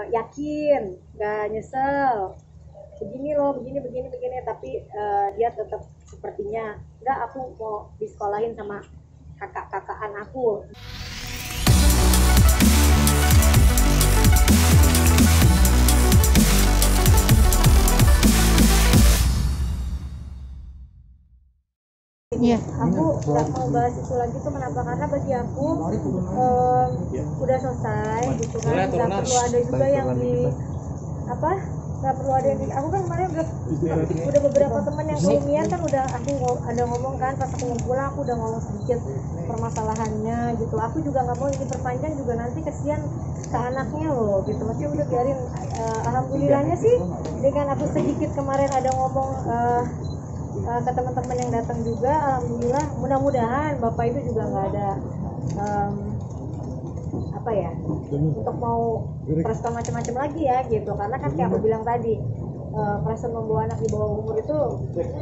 yakin, nggak nyesel. Begini loh, begini, tapi dia tetap sepertinya nggak, aku mau disekolahin sama kakak-kakakan aku. Iya. Aku nggak mau bahas itu lagi tuh kenapa, karena bagi aku udah selesai gitu kan, nggak perlu ada juga yang di apa, nggak perlu ada yang di, aku kan kemarin udah beberapa teman yang kelumian kan udah aku ada ngomong kan, pas aku mau pulang aku udah ngomong sedikit permasalahannya gitu. Aku juga nggak mau ini perpanjang juga, nanti kesian ke anaknya loh gitu, maksudnya udah biarin. Alhamdulillahnya sih dengan aku sedikit kemarin ada ngomong ke teman-teman yang datang juga, alhamdulillah, mudah-mudahan bapak itu juga nggak ada apa ya, untuk mau preskon macam-macam lagi ya gitu, karena kan kayak aku bilang tadi, preskon membawa anak di bawah umur itu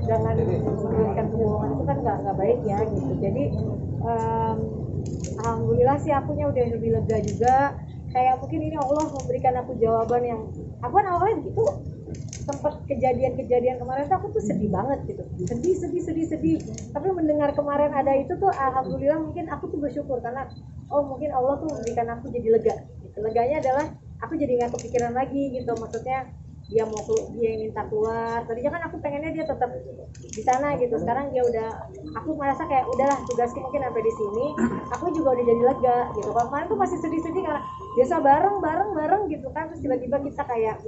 dengan memberikan kebohongan itu kan nggak baik ya gitu. Jadi alhamdulillah sih akunya udah lebih lega juga, kayak mungkin ini Allah memberikan aku jawaban yang aku kan awalnya gitu, sempat kejadian kemarin tuh aku tuh sedih banget gitu, sedih, tapi mendengar kemarin ada itu tuh alhamdulillah, mungkin aku tuh bersyukur karena oh mungkin Allah tuh memberikan aku jadi lega gitu. Leganya adalah aku jadi nggak kepikiran lagi gitu, maksudnya dia yang minta keluar, tadinya kan aku pengennya dia tetap di sana gitu, sekarang dia udah, aku merasa kayak udahlah tugasku mungkin sampai di sini, aku juga udah jadi lega gitu. Kalau kemarin tuh masih sedih karena biasa bareng gitu kan, terus tiba-tiba kita kayak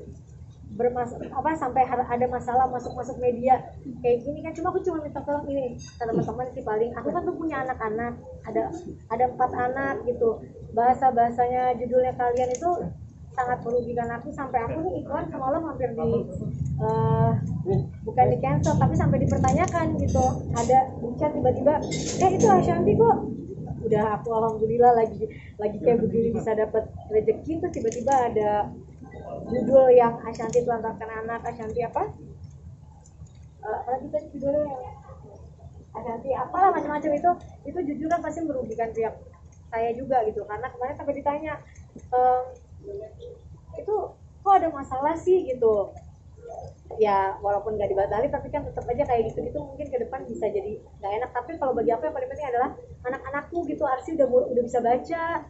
sampai ada masalah masuk media kayak gini kan. Aku cuma minta tolong ini ke teman-teman sih, paling aku kan tuh punya anak-anak, ada 4 anak gitu, bahasanya judulnya kalian itu sangat merugikan aku, sampai aku nih iklan semalam hampir di bukan di cancel tapi sampai dipertanyakan gitu. Ada di chat tiba-tiba itu Ashanti kok, udah aku alhamdulillah lagi kayak begini bisa dapat rezeki, tuh tiba-tiba ada judul yang Ashanti telantarkan anak, Ashanti apa? Lagi tadi judulnya yang Ashanti apalah macam-macam, itu jujur kan pasti merugikan pihak saya juga gitu, karena kemarin sampai ditanya itu kok ada masalah sih gitu. Ya walaupun nggak dibatalin tapi kan tetap aja kayak gitu mungkin ke depan bisa jadi nggak enak. Tapi kalau bagi aku yang paling penting adalah anak-anakku gitu, Arsi udah bisa baca,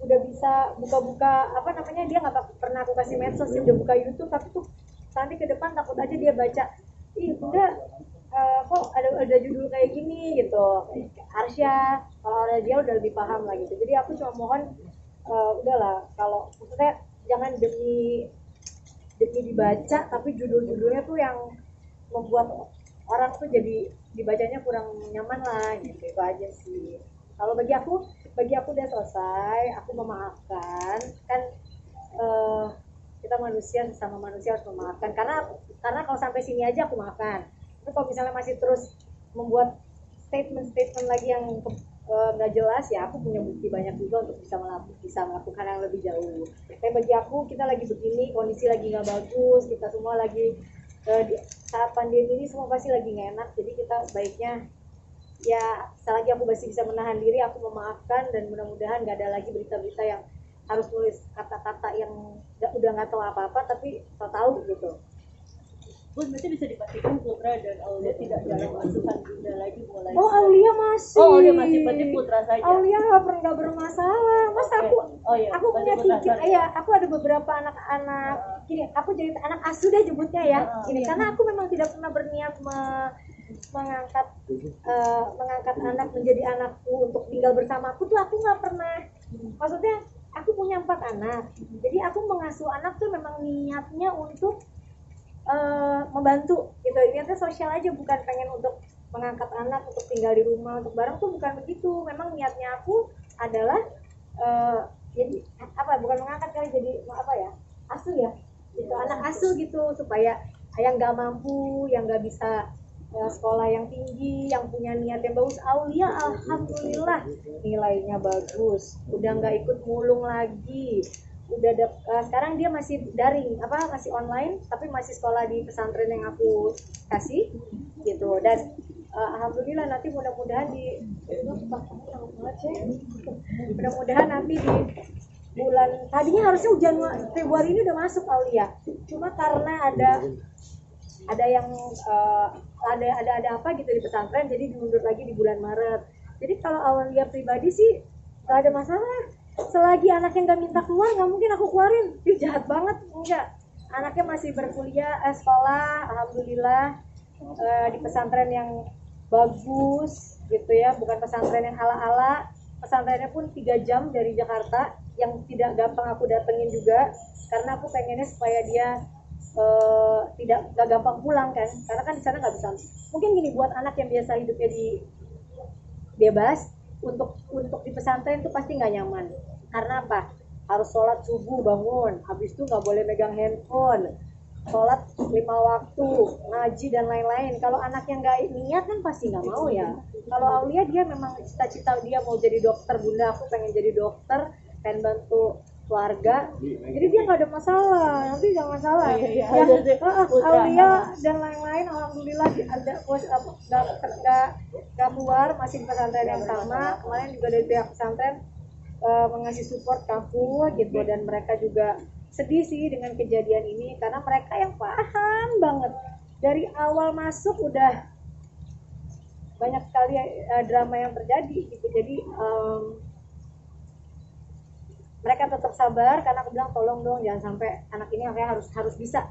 udah bisa buka-buka apa namanya, dia nggak pernah aku kasih medsos sih, udah buka YouTube, tapi tuh nanti ke depan takut aja dia baca, ih bunda kok ada judul kayak gini gitu. Arsya, kalau ada dia udah lebih paham lah gitu. Jadi aku cuma mohon udahlah, kalau maksudnya jangan demi dibaca tapi judul-judulnya tuh yang membuat orang tuh jadi dibacanya kurang nyaman lah gitu. Itu aja sih. Kalau bagi aku udah selesai, aku memaafkan kan. Kita manusia, sesama manusia harus memaafkan, karena kalau sampai sini aja aku maafkan. Tapi kalau misalnya masih terus membuat statement lagi yang nggak jelas, ya aku punya bukti banyak juga untuk bisa melakukan yang lebih jauh. Tapi bagi aku, kita lagi begini, kondisi lagi nggak bagus, kita semua lagi di saat pandemi ini semua pasti lagi nggak enak. Jadi kita baiknya ya selagi aku masih bisa menahan diri, aku memaafkan, dan mudah-mudahan nggak ada lagi berita-berita yang harus nulis kata-kata yang udah nggak tahu apa-apa tapi tahu gitu. Bun, berarti bisa dipastikan Putra dan Aulia tidak dalam asuhan Bunda lagi mulai. Oh, Aulia masih. Oh, Aulia masih, berarti Putra saja. Aulia nggak bermasalah. Mas aku aku punya titik. Iya, aku ada beberapa anak-anak. Gini, aku jadi anak asuh deh nyebutnya ya. Ini karena aku memang tidak pernah berniat mengangkat anak menjadi anakku untuk tinggal bersamaku tuh, aku nggak pernah. Maksudnya aku punya 4 anak. Jadi aku mengasuh anak tuh memang niatnya untuk membantu gitu, niatnya sosial aja, bukan pengen untuk mengangkat anak untuk tinggal di rumah untuk bareng tuh, bukan begitu. Memang niatnya aku adalah jadi apa, bukan mengangkat kali, jadi apa ya, asuh ya gitu, anak asuh gitu, supaya yang nggak mampu, yang nggak bisa sekolah yang tinggi, yang punya niat yang bagus. Aulia alhamdulillah nilainya bagus, udah nggak ikut mulung lagi, udah sekarang dia masih daring, masih online, tapi masih sekolah di pesantren yang aku kasih gitu. Dan alhamdulillah nanti mudah-mudahan nanti bulan tadinya harusnya Februari ini udah masuk Aulia, cuma karena ada yang ada apa gitu di pesantren, jadi diundur lagi di bulan Maret. Jadi kalau Aulia pribadi sih nggak ada masalah, selagi anaknya nggak minta keluar nggak mungkin aku keluarin. Ih, jahat banget, enggak. Anaknya masih berkuliah, sekolah, alhamdulillah di pesantren yang bagus gitu ya, bukan pesantren yang ala-ala. Pesantrennya pun 3 jam dari Jakarta, yang tidak gampang aku datengin juga, karena aku pengennya supaya dia tidak gak gampang pulang kan, karena kan di sana nggak bisa. Mungkin gini, buat anak yang biasa hidupnya di bebas, untuk di pesantren itu pasti nggak nyaman. Karena apa? Harus sholat subuh bangun, habis itu nggak boleh megang handphone, sholat 5 waktu, ngaji dan lain-lain. Kalau anak yang nggak niat kan pasti nggak mau ya. Kalau Aulia dia memang cita-cita dia mau jadi dokter, bunda aku pengen jadi dokter, pengen bantu keluarga, jadi dia nggak ada masalah. Nanti jangan salah, yang Aulia dan lain-lain alhamdulillah ada nggak keluar, masih di pesantren yang sama. Kemarin juga dari pihak pesantren mengasih support ke aku gitu, dan mereka juga sedih sih dengan kejadian ini, karena mereka yang paham banget dari awal masuk udah banyak sekali drama yang terjadi gitu. Jadi mereka tetap sabar, karena aku bilang tolong dong jangan sampai anak ini akhirnya harus bisa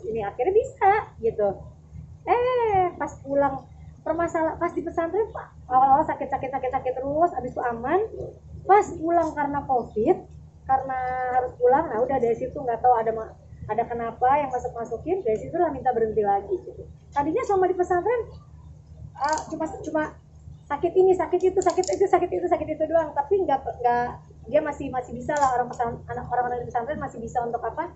ini, akhirnya bisa gitu. Pas pulang permasalahan, pas di pesantren pak awal-awal sakit terus, abis itu aman. Pas pulang karena COVID, karena harus pulang, nah udah dari situ nggak tahu ada kenapa yang masukin, dari situ lah minta berhenti lagi gitu. Tadinya selama di pesantren cuma sakit ini sakit itu doang, tapi nggak dia masih bisa lah, orang-orang di pesantren masih bisa untuk apa,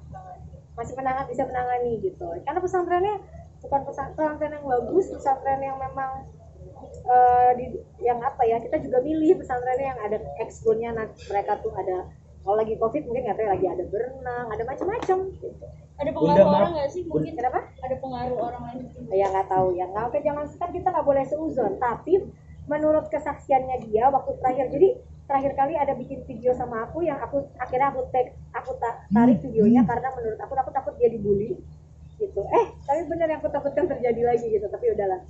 masih bisa menangani gitu, karena pesantrennya bukan pesantren yang bagus, pesantren yang memang yang apa ya, kita juga milih pesantrennya yang ada ekskulnya. Mereka tuh ada, kalau lagi COVID mungkin nggak tahu, lagi ada berenang, ada macam-macam gitu. Ada pengaruh orang nggak sih mungkin? Kenapa? Ada pengaruh orang lain? Ya nggak tahu ya, nggak, jangan, kan kita nggak boleh seuzon, tapi menurut kesaksiannya dia waktu terakhir, jadi terakhir kali ada bikin video sama aku, yang akhirnya aku tarik videonya, karena menurut aku takut dia dibully gitu. Tapi bener yang aku takutkan terjadi lagi gitu, tapi udahlah.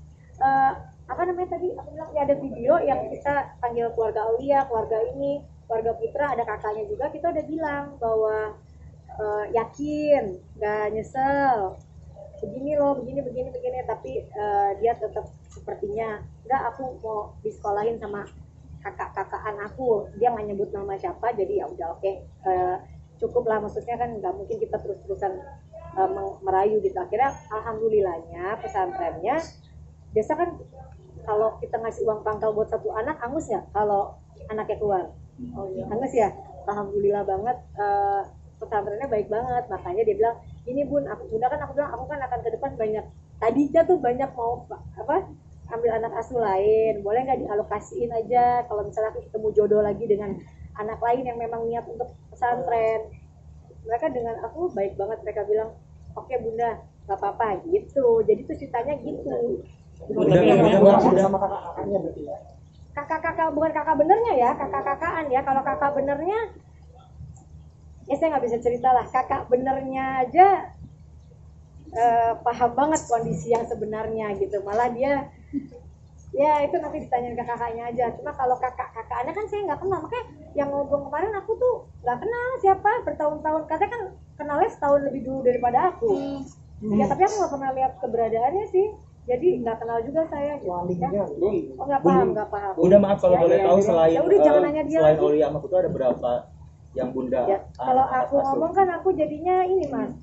Apa namanya tadi aku bilang ya, ada video yang kita panggil keluarga Aulia, keluarga ini, keluarga Putra, ada kakaknya juga, kita udah bilang bahwa yakin, gak nyesel, begini loh, begini, tapi dia tetap sepertinya enggak, aku mau disekolahin sama kakak-kakakan aku, dia nggak nyebut nama siapa, jadi ya udah oke. Cukup lah, maksudnya kan nggak mungkin kita terus-terusan merayu gitu. Akhirnya alhamdulillahnya pesantrennya, biasa kan kalau kita ngasih uang pangkal buat satu anak, angus nggak kalau anaknya keluar? Angus ya, alhamdulillah banget. Pesantrennya baik banget, makanya dia bilang ini bun, aku kan akan ke depan banyak, tadinya tuh banyak mau apa, ambil anak asuh lain, boleh nggak dialokasiin aja kalau misalnya aku ketemu jodoh lagi dengan anak lain yang memang niat untuk pesantren. Mereka dengan aku baik banget, mereka bilang oke bunda, nggak apa-apa gitu. Jadi tuh ceritanya gitu. Kakak bukan kakak benernya ya, kakak-kakaan ya. Kalau kakak benernya ya saya nggak bisa cerita lah. Kakak benernya aja paham banget kondisi yang sebenarnya gitu. Malah dia ya itu nanti ditanyain ke kakaknya aja. Cuma kalau kakak-kakaknya kan saya nggak kenal, makanya yang ngobrol kemarin aku tuh nggak kenal siapa, bertahun-tahun, katanya kan kenalnya setahun lebih dulu daripada aku. Ya tapi aku nggak pernah lihat keberadaannya sih, jadi nggak kenal juga saya gitu. Oh nggak paham. Bunda maaf kalau boleh tahu, selain jangan nanya dia selain lagi. Aulia sama Putra ada berapa yang bunda? Ya, kalau aku ngomong kan aku jadinya ini mas,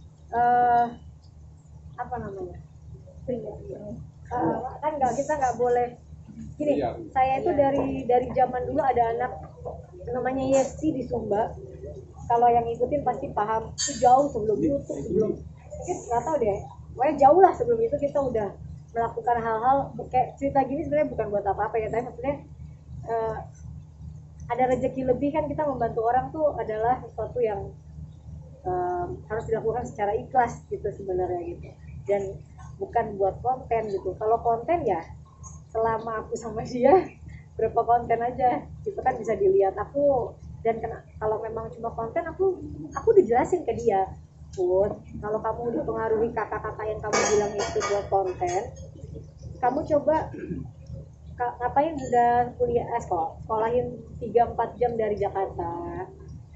apa namanya? Kan kita nggak boleh gini. Saya itu dari zaman dulu ada anak namanya Yesi di Sumba. Kalau yang ngikutin pasti paham, itu jauh sebelum YouTube, sebelum nggak tahu deh, pokoknya jauh lah sebelum itu kita udah melakukan hal-hal kayak cerita gini. Sebenarnya bukan buat apa-apa ya, tapi maksudnya ada rezeki lebih kan, kita membantu orang tuh adalah sesuatu yang harus dilakukan secara ikhlas gitu sebenarnya gitu, dan bukan buat konten gitu. Kalau konten ya selama aku sama dia berapa konten aja gitu kan bisa dilihat. Aku Dan kalau memang cuma konten, aku dijelasin ke dia, Put, kalau kamu dipengaruhi kakak-kakak yang kamu bilang itu buat konten, kamu coba ngapain Bunda kuliah sekolahin 3-4 jam dari Jakarta,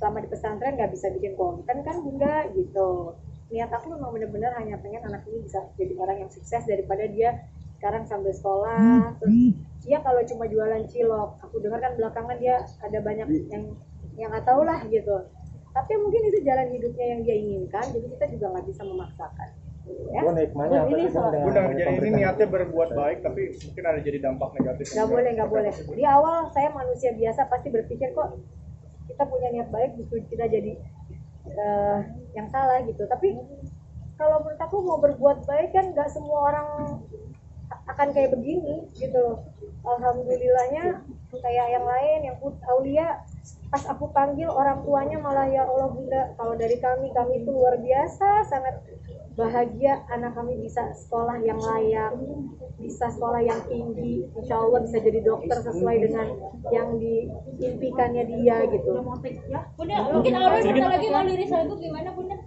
selama di pesantren nggak bisa bikin konten kan Bunda gitu. Niat aku memang benar-benar hanya pengen anak ini bisa jadi orang yang sukses daripada dia sekarang sambil sekolah. Terus dia kalau cuma jualan cilok, aku dengar kan belakangan dia ada banyak yang nggak tahu lah gitu. Tapi mungkin itu jalan hidupnya yang dia inginkan, jadi kita juga nggak bisa memaksakan. Ya? Bunda, jadi ini niatnya berbuat baik, tapi mungkin ada jadi dampak negatif. Nggak boleh. Di awal saya manusia biasa pasti berpikir kok kita punya niat baik justru kita jadi yang salah gitu. Tapi kalau menurut aku mau berbuat baik kan nggak semua orang akan kayak begini gitu. Alhamdulillahnya kayak yang lain yang Aulia, pas aku panggil orang tuanya malah ya Allah Bunda, kalau dari kami itu luar biasa, sangat bahagia anak kami bisa sekolah yang layak, bisa sekolah yang tinggi, insya Allah bisa jadi dokter sesuai dengan yang diimpikannya dia gitu. Bunda, mungkin Aurel bentar lagi mau liris lagu gimana Bunda?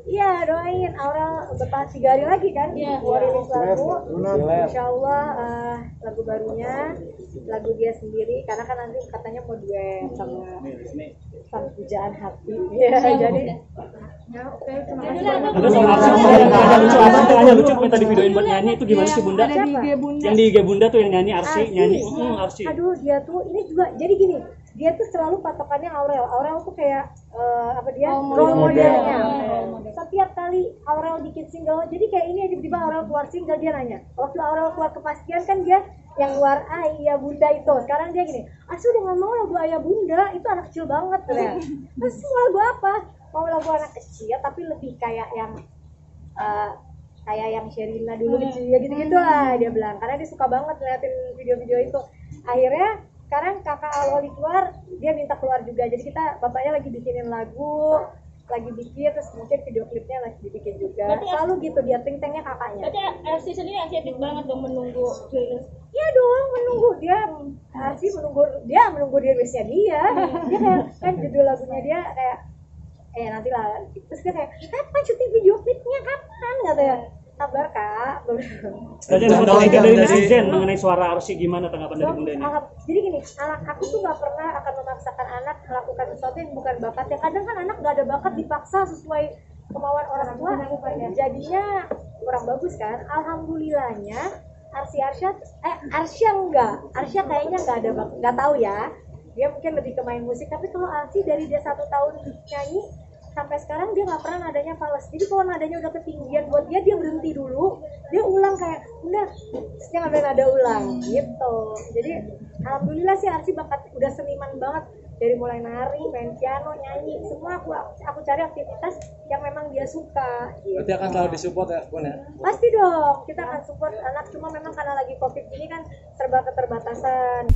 Iya, doain Aurel bertahan 3 hari lagi kan, mau rilis lagu, insya Allah lagu barunya, lagu dia sendiri, karena kan nanti katanya mau duet sama Sang Pujaan Hati. Ya, jadi ya oke, terima kasih. Terus ada lucu apa yang tadi videoin buat nyanyi itu gimana sih Bunda? Yang di IG Bunda tuh yang nyanyi Arsy nyanyi. Arsy. Aduh, dia tuh ini juga jadi gini, dia tuh selalu patokannya Aurel tuh kayak role modelnya. Setiap kali Aurel bikin single, jadi kayak ini tiba-tiba Aurel keluar single dia nanya. Waktu Aurel keluar Kepastian kan dia yang luar Ayah Bunda itu. Sekarang dia gini, Arsy udah nggak mau lagu Ayah Bunda, itu anak kecil banget ya. Terus mau lagu apa? Mau lagu anak kecil tapi lebih kayak yang Sherina dulu kecil ya gitu-gitu lah dia bilang. Karena dia suka banget ngeliatin video-video itu. Akhirnya sekarang kakak Alwali keluar, dia minta keluar juga. Jadi bapaknya lagi bikinin lagu, lagi bikin, terus mungkin video klipnya lagi dibikin juga. Selalu gitu dia ting-tengnya kakaknya. Berarti Arsy sendiri anxiety banget dong menunggu rilis. Iya dong, menunggu Arsy menunggu rilisnya dia. Dia kayak kan judul lagunya dia kayak nanti lah. Terus dia kayak kapan syuting video klipnya, kapan katanya. Sabar Kak. Tadi ada foto dari netizen mengenai suara Arsy, gimana tanggapan dari Bunda ini? Jadi gini, anak aku tuh nggak pernah akan memaksakan anak melakukan sesuatu yang bukan bakatnya. Kadang kan anak nggak ada bakat dipaksa sesuai kemauan orang tua, jadinya kurang bagus kan. Alhamdulillahnya Arsya kayaknya nggak ada bakat, nggak tahu ya. Dia mungkin lebih ke main musik. Tapi kalau Arsy dari dia 1 tahun nyanyi sampai sekarang dia nggak pernah nadanya fals. Jadi kalau nadanya udah ketinggian buat dia berhenti dulu, dia ulang kayak udah, terus dia ngambil nada ulang gitu. Jadi alhamdulillah sih Arsy bakat, udah seniman banget, dari mulai nari, main piano, nyanyi, semua aku cari aktivitas yang memang dia suka gitu. Berarti akan selalu disupport ya Bun ya? Pasti dong, kita akan support anak, cuma memang karena lagi COVID ini kan serba keterbatasan.